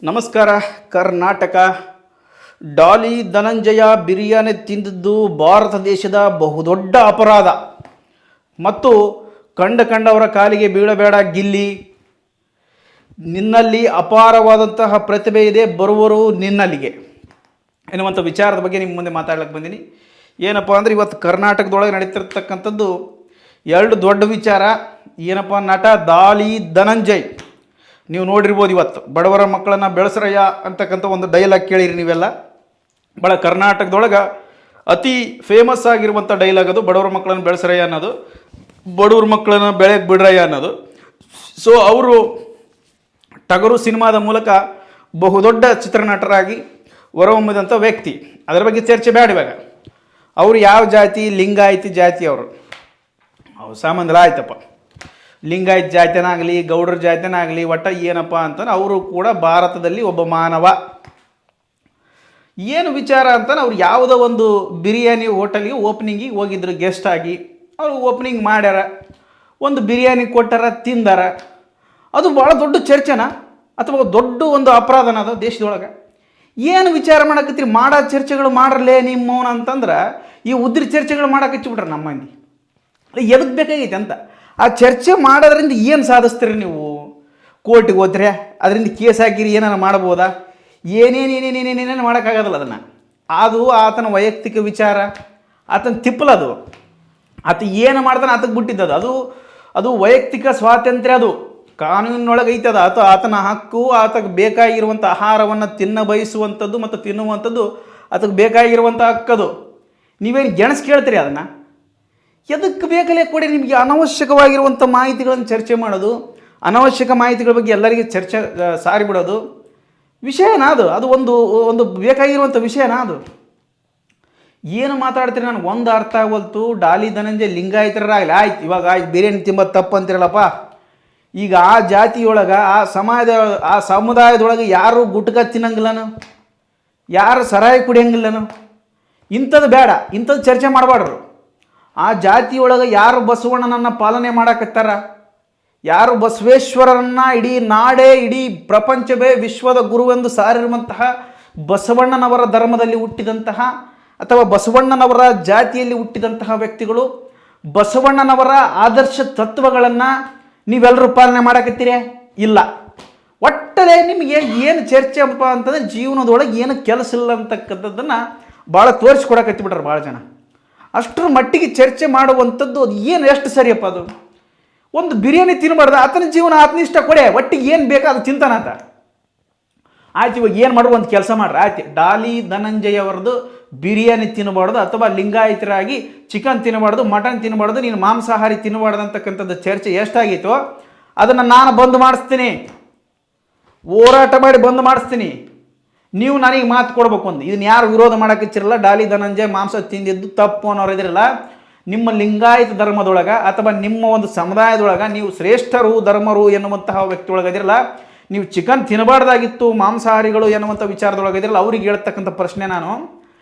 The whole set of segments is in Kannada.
ನಮಸ್ಕಾರ. ಕರ್ನಾಟಕ ಡಾಲಿ ಧನಂಜಯ ಬಿರಿಯಾನಿ ತಿಂದಿದ್ದು ಭಾರತ ದೇಶದ ಬಹುದೊಡ್ಡ ಅಪರಾಧ ಮತ್ತು ಕಂಡವರ ಕಾಲಿಗೆ ಬೀಳಬೇಡ ಗಿಲ್ಲಿ. ನಿನ್ನಲ್ಲಿ ಅಪಾರವಾದಂತಹ ಪ್ರತಿಭೆ ಇದೆ, ಬರುವರು ನಿನ್ನಲ್ಲಿಗೆ ಎನ್ನುವಂಥ ವಿಚಾರದ ಬಗ್ಗೆ ನಿಮ್ಮ ಮುಂದೆ ಮಾತಾಡ್ಲಿಕ್ಕೆ ಬಂದೀನಿ. ಏನಪ್ಪ ಅಂದರೆ ಇವತ್ತು ಕರ್ನಾಟಕದೊಳಗೆ ನಡೀತಿರ್ತಕ್ಕಂಥದ್ದು ಎರಡು ದೊಡ್ಡ ವಿಚಾರ. ಏನಪ್ಪ, ನಟ ಡಾಲಿ ಧನಂಜಯ್ ನೀವು ನೋಡಿರ್ಬೋದು. ಇವತ್ತು ಬಡವರ ಮಕ್ಕಳನ್ನು ಬೆಳೆಸ್ರಯ್ಯ ಅಂತಕ್ಕಂಥ ಒಂದು ಡೈಲಾಗ್ ಕೇಳಿರಿ ನೀವೆಲ್ಲ. ಭಾಳ ಕರ್ನಾಟಕದೊಳಗೆ ಅತಿ ಫೇಮಸ್ ಆಗಿರುವಂಥ ಡೈಲಾಗ್ ಅದು, ಬಡವರ ಮಕ್ಕಳನ್ನು ಬೆಳೆಸ್ರಯ್ಯ ಅನ್ನೋದು, ಬಡವ್ರ ಮಕ್ಕಳನ್ನು ಬೆಳೆಗೆ ಬಿಡ್ರಯ್ಯ ಅನ್ನೋದು. ಸೊ ಅವರು ಟಗರು ಸಿನಿಮಾದ ಮೂಲಕ ಬಹುದೊಡ್ಡ ಚಿತ್ರನಟರಾಗಿ ಹೊರಹೊಮ್ಮಿದಂಥ ವ್ಯಕ್ತಿ. ಅದರ ಬಗ್ಗೆ ಚರ್ಚೆ ಬೇಡ ಇವಾಗ. ಅವರು ಯಾವ ಜಾತಿ, ಲಿಂಗಾಯತಿ ಜಾತಿ ಅವರು ಸಾಮಾನ್ಯ ಆಯ್ತಪ್ಪ. ಲಿಂಗಾಯತ್ ಜಾತಿನಾಗಲಿ ಗೌಡರ ಜಾತಿನಾಗಲಿ ಒಟ್ಟ ಏನಪ್ಪ ಅಂತಂದ್ರೆ ಅವರು ಕೂಡ ಭಾರತದಲ್ಲಿ ಒಬ್ಬ ಮಾನವ. ಏನು ವಿಚಾರ ಅಂತಂದ್ರೆ ಅವ್ರು ಯಾವುದೋ ಒಂದು ಬಿರಿಯಾನಿ ಹೋಟೆಲ್ಗೆ ಓಪನಿಂಗಿಗೆ ಹೋಗಿದ್ರು ಗೆಸ್ಟ್ ಆಗಿ. ಅವರು ಓಪನಿಂಗ್ ಮಾಡ್ಯಾರ, ಒಂದು ಬಿರಿಯಾನಿ ಕೊಟ್ಟಾರ, ತಿಂದಾರ. ಅದು ಭಾಳ ದೊಡ್ಡ ಚರ್ಚೆನ ಅಥವಾ ದೊಡ್ಡ ಒಂದು ಅಪರಾಧನ ಅದು ದೇಶದೊಳಗೆ. ಏನು ವಿಚಾರ ಮಾಡಕತ್ತೀರಿ? ಮಾಡೋ ಚರ್ಚೆಗಳು ಮಾಡ್ರಲೇ ನಿಮ್ಮವನ ಅಂತಂದ್ರೆ ಈ ಉದ್ರಿ ಚರ್ಚೆಗಳು ಮಾಡಕಚ್ಚಿಬಿಟ್ರೆ ನಮ್ಮ ಮಂದಿ ಎದಕ್ಕೆ ಬೇಕಾಗೈತೆ ಅಂತ. ಆ ಚರ್ಚೆ ಮಾಡೋದ್ರಿಂದ ಏನು ಸಾಧಿಸ್ತೀರಿ ನೀವು? ಕೋರ್ಟಿಗೆ ಹೋದ್ರೆ ಅದರಿಂದ ಕೇಸ್ ಹಾಕಿರಿ, ಏನಾರು ಮಾಡ್ಬೋದಾ? ಏನೇನೇನೇನೇನೇನೇನು ಮಾಡೋಕ್ಕಾಗೋದಲ್ಲ ಅದನ್ನು. ಅದು ಆತನ ವೈಯಕ್ತಿಕ ವಿಚಾರ, ಆತನ ತಿಪ್ಪಲದು. ಆತ ಏನು ಮಾಡ್ತಾನೆ ಆತಕ್ಕೆ ಬಿಟ್ಟಿದ್ದದು. ಅದು ವೈಯಕ್ತಿಕ ಸ್ವಾತಂತ್ರ್ಯ, ಅದು ಕಾನೂನಿನೊಳಗೆ ಐತದ. ಆತನ ಹಕ್ಕು, ಆತಕ್ಕೆ ಬೇಕಾಗಿರುವಂಥ ಆಹಾರವನ್ನು ಬಯಸುವಂಥದ್ದು ಮತ್ತು ತಿನ್ನುವಂಥದ್ದು ಆತಕ್ಕೆ ಬೇಕಾಗಿರುವಂಥ ಹಕ್ಕದು. ನೀವೇನು ಗೆಣಸ್ ಕೇಳ್ತೀರಿ ಅದನ್ನು? ಎದಕ್ಕೆ ಬೇಕಲೇ ಕೊಡಿ. ನಿಮಗೆ ಅನವಶ್ಯಕವಾಗಿರುವಂಥ ಮಾಹಿತಿಗಳನ್ನು ಚರ್ಚೆ ಮಾಡೋದು, ಅನವಶ್ಯಕ ಮಾಹಿತಿಗಳ ಬಗ್ಗೆ ಎಲ್ಲರಿಗೆ ಚರ್ಚೆ ಸಾರಿಬಿಡೋದು ವಿಷಯನಾ ಅದು? ಅದು ಒಂದು ಬೇಕಾಗಿರುವಂಥ ವಿಷಯನಾ ಅದು? ಏನು ಮಾತಾಡ್ತೀರಿ? ನನಗೆ ಒಂದು ಅರ್ಥ ಆಗೋಲ್ತು. ಡಾಲಿ ಧನಂಜಯ ಲಿಂಗಾಯತರಾಗಲಿ ಆಯ್ತು, ಇವಾಗ ಆಯ್ತು ಬಿರಿಯಾನಿ ತಿಂಬೋದು ತಪ್ಪು ಅಂತಿರಲ್ಲಪ್ಪ. ಈಗ ಆ ಜಾತಿಯೊಳಗೆ, ಆ ಸಮುದಾಯದೊಳಗೆ ಯಾರು ಗುಟ್ಕ ತಿನ್ನಂಗಿಲ್ಲನು, ಯಾರು ಸರಾಯಿ ಕುಡಿಯಂಗಿಲ್ಲನು. ಇಂಥದ್ದು ಬೇಡ, ಇಂಥದ್ದು ಚರ್ಚೆ ಮಾಡಬಾರ್ದು. ಆ ಜಾತಿಯೊಳಗೆ ಯಾರು ಬಸವಣ್ಣನನ್ನು ಪಾಲನೆ ಮಾಡಕತ್ತಾರ, ಯಾರು ಬಸವೇಶ್ವರರನ್ನು ಇಡೀ ನಾಡೇ, ಇಡೀ ಪ್ರಪಂಚವೇ ವಿಶ್ವದ ಗುರುವೆಂದು ಸಾರಿರುವಂತಹ ಬಸವಣ್ಣನವರ ಧರ್ಮದಲ್ಲಿ ಹುಟ್ಟಿದಂತಹ ಅಥವಾ ಬಸವಣ್ಣನವರ ಜಾತಿಯಲ್ಲಿ ಹುಟ್ಟಿದಂತಹ ವ್ಯಕ್ತಿಗಳು, ಬಸವಣ್ಣನವರ ಆದರ್ಶ ತತ್ವಗಳನ್ನು ನೀವೆಲ್ಲರೂ ಪಾಲನೆ ಮಾಡಕತ್ತೀರೇ? ಇಲ್ಲ. ಒಟ್ಟರೆ ನಿಮಗೆ ಏನು ಚರ್ಚೆ ಅಪ್ಪ ಅಂತಂದರೆ ಜೀವನದೊಳಗೆ ಏನು ಕೆಲಸ ಇಲ್ಲ ಅಂತಕ್ಕಂಥದ್ದನ್ನು ಭಾಳ ತೋರಿಸ್ಕೊಡಕತ್ತಿಬಿಟ್ರೆ ಭಾಳ ಜನ. ಅಷ್ಟರ ಮಟ್ಟಿಗೆ ಚರ್ಚೆ ಮಾಡುವಂಥದ್ದು ಅದು ಏನು ಎಷ್ಟು ಸರಿಯಪ್ಪ? ಅದು ಒಂದು ಬಿರಿಯಾನಿ ತಿನ್ನಬಾರ್ದು, ಆತನ ಜೀವನ ಆತನ ಇಷ್ಟ ಕೊಡೆ, ಒಟ್ಟಿಗೆ ಏನು ಬೇಕಾ ಅದು ತಿಂತಾನಂತ. ಆಯ್ತು, ಇವಾಗ ಏನು ಮಾಡುವ ಒಂದು ಕೆಲಸ ಮಾಡ್ರಿ. ಆಯ್ತು, ಡಾಲಿ ಧನಂಜಯ ಅವರದು ಬಿರಿಯಾನಿ ತಿನ್ನಬಾರ್ದು ಅಥವಾ ಲಿಂಗಾಯತರಾಗಿ ಚಿಕನ್ ತಿನ್ನಬಾರ್ದು, ಮಟನ್ ತಿನ್ನಬಾರ್ದು, ನೀನು ಮಾಂಸಾಹಾರಿ ತಿನ್ನಬಾರ್ದು ಅಂತಕ್ಕಂಥದ್ದು ಚರ್ಚೆ ಎಷ್ಟಾಗಿತ್ತು ಅದನ್ನು ನಾನು ಬಂದ್ ಮಾಡಿಸ್ತೀನಿ, ಹೋರಾಟ ಮಾಡಿ ಬಂದ್ ಮಾಡಿಸ್ತೀನಿ. ನೀವು ನನಗೆ ಮಾತು ಕೊಡ್ಬೇಕು. ಒಂದು ಇದನ್ನು ಯಾರು ವಿರೋಧ ಮಾಡೋಕ್ಕಿಚ್ಚಿರಲ್ಲ. ಡಾಲಿ ಧನಂಜಯ ಮಾಂಸ ತಿಂದಿದ್ದು ತಪ್ಪು ಅನ್ನೋರು ಇದಿರಲ್ಲ. ನಿಮ್ಮ ಲಿಂಗಾಯತ ಧರ್ಮದೊಳಗೆ ಅಥವಾ ನಿಮ್ಮ ಒಂದು ಸಮುದಾಯದೊಳಗೆ ನೀವು ಶ್ರೇಷ್ಠರು, ಧರ್ಮರು ಎನ್ನುವಂತಹ ವ್ಯಕ್ತಿ ಒಳಗದಿರಲ್ಲ. ನೀವು ಚಿಕನ್ ತಿನ್ನಬಾರ್ದಾಗಿತ್ತು, ಮಾಂಸಾಹಾರಿಗಳು ಎನ್ನುವಂಥ ವಿಚಾರದೊಳಗದಿರಲ್ಲ. ಅವ್ರಿಗೆ ಹೇಳ್ತಕ್ಕಂಥ ಪ್ರಶ್ನೆ ನಾನು,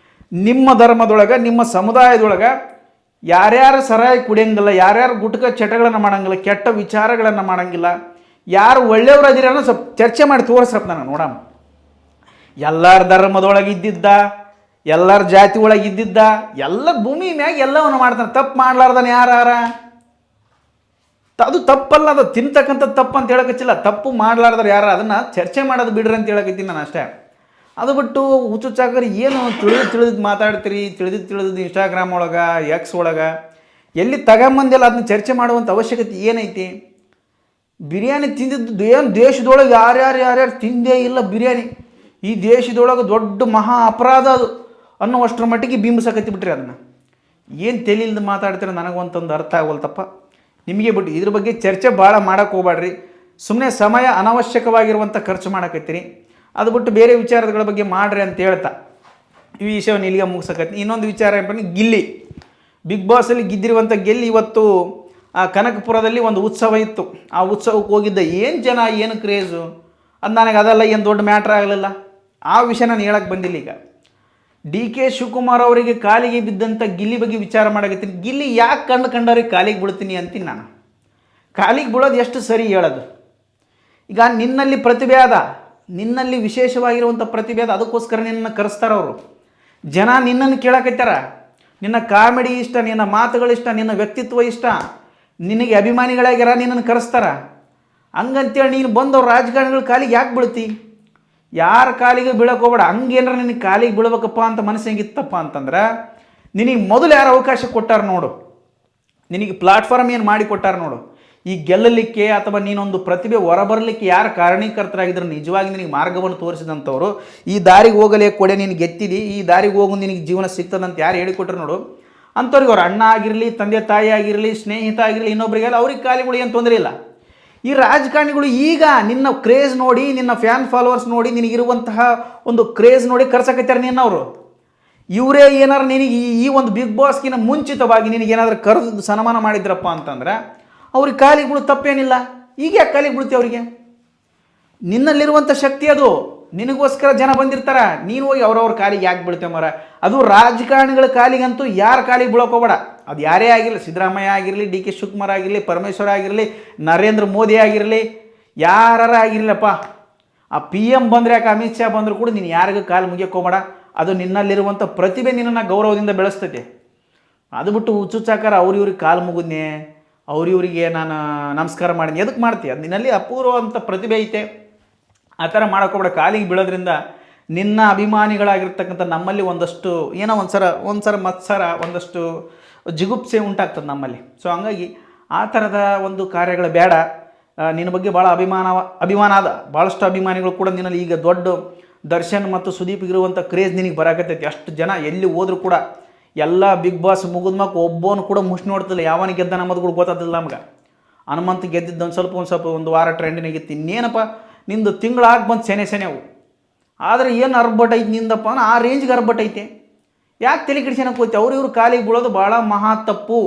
ನಿಮ್ಮ ಧರ್ಮದೊಳಗೆ, ನಿಮ್ಮ ಸಮುದಾಯದೊಳಗೆ ಯಾರ್ಯಾರು ಸರಾಯಿ ಕುಡಿಯಂಗಿಲ್ಲ, ಯಾರ್ಯಾರು ಗುಟ್ಕ ಚಟಗಳನ್ನು ಮಾಡೋಂಗಿಲ್ಲ, ಕೆಟ್ಟ ವಿಚಾರಗಳನ್ನು ಮಾಡೋಂಗಿಲ್ಲ, ಯಾರು ಒಳ್ಳೆಯವರು ಅದಿರ ಅನ್ನೋ ಸ್ವಲ್ಪ ಚರ್ಚೆ ಮಾಡಿ ತೋರಿಸ್ರಪ್ಪ ನನಗೆ ನೋಡಮ್ಮ. ಎಲ್ಲರ ಧರ್ಮದೊಳಗೆ ಇದ್ದಿದ್ದ, ಎಲ್ಲರ ಜಾತಿ ಒಳಗೆ ಇದ್ದಿದ್ದ, ಎಲ್ಲ ಭೂಮಿ ಮ್ಯಾಗ ಎಲ್ಲವನ್ನು ಮಾಡ್ತಾನೆ. ತಪ್ಪು ಮಾಡ್ಲಾರ್ದಾನೆ ಯಾರ? ಅದು ತಪ್ಪಲ್ಲ, ಅದು ತಿಂತಕ್ಕಂಥ ತಪ್ಪು ಅಂತ ಹೇಳಕಚ್ಚಿಲ್ಲ. ತಪ್ಪು ಮಾಡ್ಲಾರ್ದಾರ ಯಾರ? ಅದನ್ನು ಚರ್ಚೆ ಮಾಡೋದು ಬಿಡ್ರಿ ಅಂತ ಹೇಳಕತ್ತೀನಿ ನಾನು ಅಷ್ಟೇ. ಅದು ಬಿಟ್ಟು ಹುಚ್ಚುಚ್ಚಾಕರಿ ಏನು ತಿಳಿದು ಮಾತಾಡ್ತೀರಿ, ತಿಳಿದು ಇನ್ಸ್ಟಾಗ್ರಾಮ್ ಒಳಗೆ, ಎಕ್ಸ್ ಒಳಗೆ ಎಲ್ಲಿ ತಗೊಂಬಂದಿಲ್ಲ ಅದನ್ನ ಚರ್ಚೆ ಮಾಡುವಂಥ ಅವಶ್ಯಕತೆ ಏನೈತಿ? ಬಿರಿಯಾನಿ ತಿಂದಿದ್ದು ಏನು ದೇಶದೊಳಗೆ ಯಾರ್ಯಾರು ತಿಂದೇ ಇಲ್ಲ ಬಿರಿಯಾನಿ, ಈ ದೇಶದೊಳಗೆ ದೊಡ್ಡ ಮಹಾ ಅಪರಾಧ ಅದು ಅನ್ನುವಷ್ಟರ ಮಟ್ಟಿಗೆ ಬಿಂಬಿಸಕತ್ತಿಬಿಟ್ರಿ ಅದನ್ನು. ಏನು ತಿಳಿಲ್ದು ಮಾತಾಡ್ತೀರ ನನಗೊಂತೊಂದು ಅರ್ಥ ಆಗೋಲ್ತಪ್ಪ. ನಿಮಗೆ ಬಿಟ್ಟು ಇದ್ರ ಬಗ್ಗೆ ಚರ್ಚೆ ಭಾಳ ಮಾಡೋಕ್ಕೆ ಹೋಗ್ಬೇಡ್ರಿ. ಸುಮ್ಮನೆ ಸಮಯ ಅನವಶ್ಯಕವಾಗಿರುವಂಥ ಖರ್ಚು ಮಾಡಕತ್ತೀರಿ. ಅದು ಬಿಟ್ಟು ಬೇರೆ ವಿಚಾರಗಳ ಬಗ್ಗೆ ಮಾಡ್ರಿ ಅಂತ ಹೇಳ್ತಾ ಈ ವಿಷಯವನ್ನು ಇಲ್ಲಿಗೆ ಮುಗಿಸಕತ್ತೀನಿ. ಇನ್ನೊಂದು ವಿಚಾರ ಏನಪ್ಪ, ಗಿಲ್ಲಿ ಬಿಗ್ ಬಾಸಲ್ಲಿ ಗಿದ್ದಿರುವಂಥ ಗೆಲ್ಲಿ ಇವತ್ತು ಆ ಕನಕಪುರದಲ್ಲಿ ಒಂದು ಉತ್ಸವ ಇತ್ತು. ಆ ಉತ್ಸವಕ್ಕೆ ಹೋಗಿದ್ದ ಏನು ಜನ, ಏನು ಕ್ರೇಜು, ಅದು ನನಗೆ ಅದೆಲ್ಲ ಏನು ದೊಡ್ಡ ಮ್ಯಾಟ್ರ್ ಆಗಲಿಲ್ಲ. ಆ ವಿಷಯ ನಾನು ಹೇಳಕ್ಕೆ ಬಂದಿಲ್ಲ. ಈಗ DK ಶಿವಕುಮಾರ್ ಅವರಿಗೆ ಕಾಲಿಗೆ ಬಿದ್ದಂಥ ಗಿಲ್ಲಿ ಬಗ್ಗೆ ವಿಚಾರ ಮಾಡಕತ್ತೀನಿ. ಗಿಲ್ಲಿ ಯಾಕೆ ಕಂಡವ್ರಿಗೆ ಕಾಲಿಗೆ ಬೀಳ್ತೀನಿ ಅಂತೀನಿ ನಾನು. ಕಾಲಿಗೆ ಬೀಳೋದು ಎಷ್ಟು ಸರಿ ಹೇಳೋದು? ಈಗ ನಿನ್ನಲ್ಲಿ ಪ್ರತಿಭೆ ಅದ, ನಿನ್ನಲ್ಲಿ ವಿಶೇಷವಾಗಿರುವಂಥ ಪ್ರತಿಭೆ ಅದು, ಅದಕ್ಕೋಸ್ಕರ ನಿನ್ನನ್ನು ಕರೆಸ್ತಾರೆ ಅವರು. ಜನ ನಿನ್ನನ್ನು ಕೇಳಕತ್ತಾರ, ನಿನ್ನ ಕಾಮಿಡಿ ಇಷ್ಟ, ನಿನ್ನ ಮಾತುಗಳಿಷ್ಟ, ನಿನ್ನ ವ್ಯಕ್ತಿತ್ವ ಇಷ್ಟ, ನಿನಗೆ ಅಭಿಮಾನಿಗಳಾಗ್ಯಾರ, ನಿನ್ನನ್ನು ಕರೆಸ್ತಾರ. ಹಂಗಂತೇಳಿ ನೀನು ಬಂದು ಅವ್ರ ರಾಜಕಾರಣಿಗಳ ಕಾಲಿಗೆ ಯಾಕೆ ಬೀಳ್ತಿ? ಯಾರ ಕಾಲಿಗೆ ಬೀಳಕ್ಕೆ ಹೋಗ್ಬೇಡ. ಹಂಗೇನಾರ ನಿನಗೆ ಕಾಲಿಗೆ ಬೀಳ್ಬೇಕಪ್ಪ ಅಂತ ಮನಸ್ಸು ಹೆಂಗಿತ್ತಪ್ಪ ಅಂತಂದ್ರೆ, ನಿನಗೆ ಮೊದಲು ಯಾರು ಅವಕಾಶ ಕೊಟ್ಟಾರ ನೋಡು, ನಿನಗೆ ಪ್ಲಾಟ್ಫಾರ್ಮ್ ಏನು ಮಾಡಿ ಕೊಟ್ಟಾರ ನೋಡು, ಈ ಗೆಲ್ಲಲಿಕ್ಕೆ ಅಥವಾ ನೀನೊಂದು ಪ್ರತಿಭೆ ಹೊರಬರಲಿಕ್ಕೆ ಯಾರು ಕಾರಣೀಕರ್ತರಾಗಿದ್ರು, ನಿಜವಾಗಿ ನಿನಗೆ ಮಾರ್ಗವನ್ನು ತೋರಿಸಿದಂಥವ್ರು, ಈ ದಾರಿಗೆ ಹೋಗಲೇ ಕೊಡೆ ನೀನು ಗೆತ್ತಿದಿ, ಈ ದಾರಿಗೆ ಹೋಗು ನಿನಗೆ ಜೀವನ ಸಿಗ್ತದಂತ ಯಾರು ಹೇಳಿಕೊಟ್ರು ನೋಡು, ಅಂಥವ್ರಿಗೆ ಅವ್ರ ಅಣ್ಣ ಆಗಿರಲಿ, ತಂದೆ ತಾಯಿ ಆಗಿರಲಿ, ಸ್ನೇಹಿತ ಆಗಿರಲಿ, ಇನ್ನೊಬ್ರಿಗೆಲ್ಲ ಅವ್ರಿಗೆ ಕಾಲಿಗಳು ಏನು ತೊಂದರೆ ಇಲ್ಲ. ಈ ರಾಜಕಾರಣಿಗಳು ಈಗ ನಿನ್ನ ಕ್ರೇಜ್ ನೋಡಿ, ನಿನ್ನ ಫ್ಯಾನ್ ಫಾಲೋವರ್ಸ್ ನೋಡಿ, ನಿನಗಿರುವಂತಹ ಒಂದು ಕ್ರೇಜ್ ನೋಡಿ ಕರ್ಸಕತ್ತಾರೆ ನಿನ್ನವರು. ಇವರೇ ಏನಾರು ನಿನಗೆ ಈ ಒಂದು ಬಿಗ್ ಬಾಸ್ಗಿನ ಮುಂಚಿತವಾಗಿ ನಿನಗೇನಾದ್ರೂ ಕರೆದು ಸನ್ಮಾನ ಮಾಡಿದ್ರಪ್ಪ ಅಂತಂದ್ರೆ ಅವ್ರಿಗೆ ಕಾಲಿಗೆ ಬೀಳು, ತಪ್ಪೇನಿಲ್ಲ. ಈಗ ಯಾಕೆ ಕಾಲಿಗೆ ಬೀಳ್ತೀವಿ ಅವರಿಗೆ? ನಿನ್ನಲ್ಲಿರುವಂಥ ಶಕ್ತಿ ಅದು, ನಿನಗೋಸ್ಕರ ಜನ ಬಂದಿರ್ತಾರ, ನೀನು ಹೋಗಿ ಅವ್ರವ್ರ ಕಾಲಿಗೆ ಯಾಕೆ ಬೀಳ್ತೇವೆ ಮರ? ಅದು ರಾಜಕಾರಣಿಗಳ ಕಾಲಿಗಂತೂ ಯಾರ ಕಾಲಿಗೆ ಬೀಳೋಕೋಬೇಡ. ಅದು ಯಾರೇ ಆಗಿರಲಿ, ಸಿದ್ದರಾಮಯ್ಯ ಆಗಿರಲಿ, ಡಿ ಕೆ ಶಿವಕುಮಾರ್ ಆಗಿರಲಿ, ಪರಮೇಶ್ವರ ಆಗಿರಲಿ, ನರೇಂದ್ರ ಮೋದಿ ಆಗಿರಲಿ, ಯಾರ ಆಗಿರಲಿಲ್ಲಪ್ಪ. ಆ PM ಬಂದರೆ ಯಾಕೆ, ಅಮಿತ್ ಶಾ ಬಂದರೂ ಕೂಡ ನೀನು ಯಾರಿಗೂ ಕಾಲು ಮುಗಿಯೋಕೆ ಹೋಗಬೇಡ. ಅದು ನಿನ್ನಲ್ಲಿರುವಂಥ ಪ್ರತಿಭೆ ನಿನ್ನನ್ನು ಗೌರವದಿಂದ ಬೆಳೆಸ್ತೈತೆ. ಅದು ಬಿಟ್ಟು ಹುಚ್ಚುಚ್ಚಾಕಾರ ಅವ್ರಿವ್ರಿಗೆ ಕಾಲು ಮುಗಿದ್ನೆ, ಅವ್ರಿವ್ರಿಗೆ ನಾನು ನಮಸ್ಕಾರ ಮಾಡಿದ್ನಿ, ಎದಕ್ಕೆ ಮಾಡ್ತೀಯ? ಅದು ನಿನ್ನಲ್ಲಿ ಅಪೂರ್ವವಂಥ ಪ್ರತಿಭೆ ಐತೆ. ಆ ಥರ ಮಾಡೋಕೋಬೇಡ. ಕಾಲಿಗೆ ಬೀಳೋದ್ರಿಂದ ನಿನ್ನ ಅಭಿಮಾನಿಗಳಾಗಿರ್ತಕ್ಕಂಥ ನಮ್ಮಲ್ಲಿ ಒಂದಷ್ಟು ಏನೋ ಒಂದ್ಸರ ಮತ್ಸರ, ಒಂದಷ್ಟು ಜಿಗುಪ್ಸೆ ಉಂಟಾಗ್ತದೆ ನಮ್ಮಲ್ಲಿ. ಸೊ ಹಂಗಾಗಿ ಆ ಥರದ ಒಂದು ಕಾರ್ಯಗಳು ಬೇಡ. ನಿನ್ನ ಬಗ್ಗೆ ಭಾಳ ಅಭಿಮಾನ ಅದ, ಭಾಳಷ್ಟು ಅಭಿಮಾನಿಗಳು ಕೂಡ ನಿನ್ನಲ್ಲಿ ಈಗ ದೊಡ್ಡ ದರ್ಶನ್ ಮತ್ತು ಸುದೀಪ್ಗಿರುವಂಥ ಕ್ರೇಜ್ ನಿನಗೆ ಬರಾಕತ್ತೈತಿ. ಅಷ್ಟು ಜನ ಎಲ್ಲಿ ಹೋದರೂ ಕೂಡ ಎಲ್ಲ ಬಿಗ್ ಬಾಸ್ ಮುಗಿದ್ಮಾಕ ಒಬ್ಬನು ಕೂಡ ಮುಷ್ಟಿ ನೋಡ್ತಿಲ್ಲ, ಯಾವನಿಗೆ ಗೆದ್ದ ನಮ್ಮದುಗಳು ಗೊತ್ತಾದಿಲ್ಲ ನಮ್ಗೆ. ಹನುಮಂತ ಗೆದ್ದಿದ್ದು ಒಂದು ಸ್ವಲ್ಪ ಒಂದು ವಾರ ಟ್ರೆಂಡಿನಾಗಿತ್ತು. ಇನ್ನೇನಪ್ಪ ನಿಂದು ತಿಂಗಳಾಗಿ ಬಂದು ಸೆನೆವು. ಆದರೆ ಏನು ಅರ್ಬಟ್ಟೈತಿ ನಿಂದಪ್ಪ ಆ ರೇಂಜ್ಗೆ ಅರ್ಬಟ್ಟೈತೆ. ಯಾಕೆ ತಲೆ ಕೆಡಿಸ್ಕೊಳಕ್ಕೆ ಹೋಗ್ತಿ? ಇವ್ರ ಕಾಲಿಗೆ ಬೀಳೋದು ಭಾಳ ಮಹಾ ತಪ್ಪು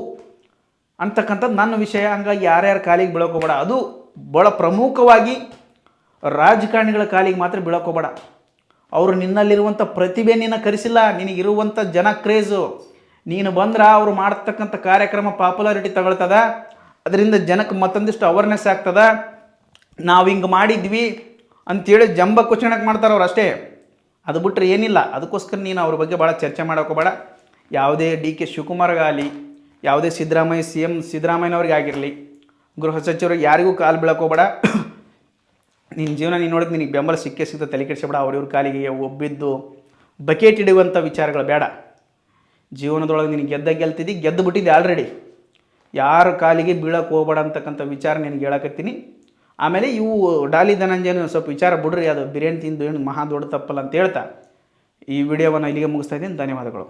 ಅಂತಕ್ಕಂಥದ್ದು ನನ್ನ ವಿಷಯ. ಹಂಗಾಗಿ ಯಾರ್ಯಾರು ಕಾಲಿಗೆ ಬೀಳೋಕೋಬೇಡ. ಅದು ಭಾಳ ಪ್ರಮುಖವಾಗಿ ರಾಜಕಾರಣಿಗಳ ಕಾಲಿಗೆ ಮಾತ್ರ ಬೀಳೋಕೋಬೇಡ. ಅವರು ನಿನ್ನಲ್ಲಿರುವಂಥ ಪ್ರತಿಭೆ ನಿನ್ನ ಕರೆಸಿಲ್ಲ, ನಿನಗಿರುವಂಥ ಜನ ಕ್ರೇಜು. ನೀನು ಬಂದ್ರೆ ಅವರು ಮಾಡ್ತಕ್ಕಂಥ ಕಾರ್ಯಕ್ರಮ ಪಾಪ್ಯುಲಾರಿಟಿ ತಗೊಳ್ತದ, ಅದರಿಂದ ಜನಕ್ಕೆ ಮತ್ತೊಂದಿಷ್ಟು ಅವೇರ್ನೆಸ್ ಆಗ್ತದ. ನಾವು ಹಿಂಗೆ ಮಾಡಿದ್ವಿ ಅಂಥೇಳಿ ಜಂಬ ಕ್ವಶನಕ್ಕೆ ಮಾಡ್ತಾರೆ ಅವ್ರು ಅಷ್ಟೇ. ಅದು ಬಿಟ್ಟರೆ ಏನಿಲ್ಲ. ಅದಕ್ಕೋಸ್ಕರ ನೀನು ಅವ್ರ ಬಗ್ಗೆ ಭಾಳ ಚರ್ಚೆ ಮಾಡೋಕೋಬೇಡ. ಯಾವುದೇ ಡಿ ಕೆ ಶಿವಕುಮಾರ್ಗಾಗಲಿ, ಯಾವುದೇ CM ಸಿದ್ದರಾಮಯ್ಯನವ್ರಿಗೆ ಆಗಿರಲಿ, ಗೃಹ ಸಚಿವರಿಗೆ ಯಾರಿಗೂ ಕಾಲು ಬೀಳಕೋಬೇಡ. ನಿನ್ನ ಜೀವನ ನೀನು ನೋಡಿದ್ರೆ ನಿನಗೆ ಬೆಂಬಲ ಸಿಗ್ತದೆ, ತಲೆ ಕೆಡಿಸ್ಬೇಡ. ಅವ್ರಿವ್ರ ಕಾಲಿಗೆ ಒಬ್ಬಿದ್ದು ಬಕೆಟ್ ಇಡುವಂಥ ವಿಚಾರಗಳು ಬೇಡ. ಜೀವನದೊಳಗೆ ನೀನು ಗೆಲ್ತಿದ್ದಿ, ಗೆದ್ದು ಬಿಟ್ಟಿದ್ದೆ ಆಲ್ರೆಡಿ. ಯಾರ ಕಾಲಿಗೆ ಬೀಳಕ್ಕೆ ಹೋಗ್ಬೇಡ ಅಂತಕ್ಕಂಥ ವಿಚಾರ ನಿನಗೆ ಹೇಳಕತ್ತೀನಿ. ಆಮೇಲೆ ಇವು ಡಾಲಿ ಧನಂಜಯನು ಸ್ವಲ್ಪ ವಿಚಾರ ಬಿಡ್ರಿ, ಅದು ಬಿರಿಯಾನಿ ತಿಂದು ಏನು ಮಹಾ ದೊಡ್ಡ ತಪ್ಪಲ್ಲ ಅಂತ ಹೇಳ್ತಾ ಈ ವಿಡಿಯೋವನ್ನು ಇಲ್ಲಿಗೆ ಮುಗಿಸ್ತಾ ಇದ್ದೀನಿ. ಧನ್ಯವಾದಗಳು.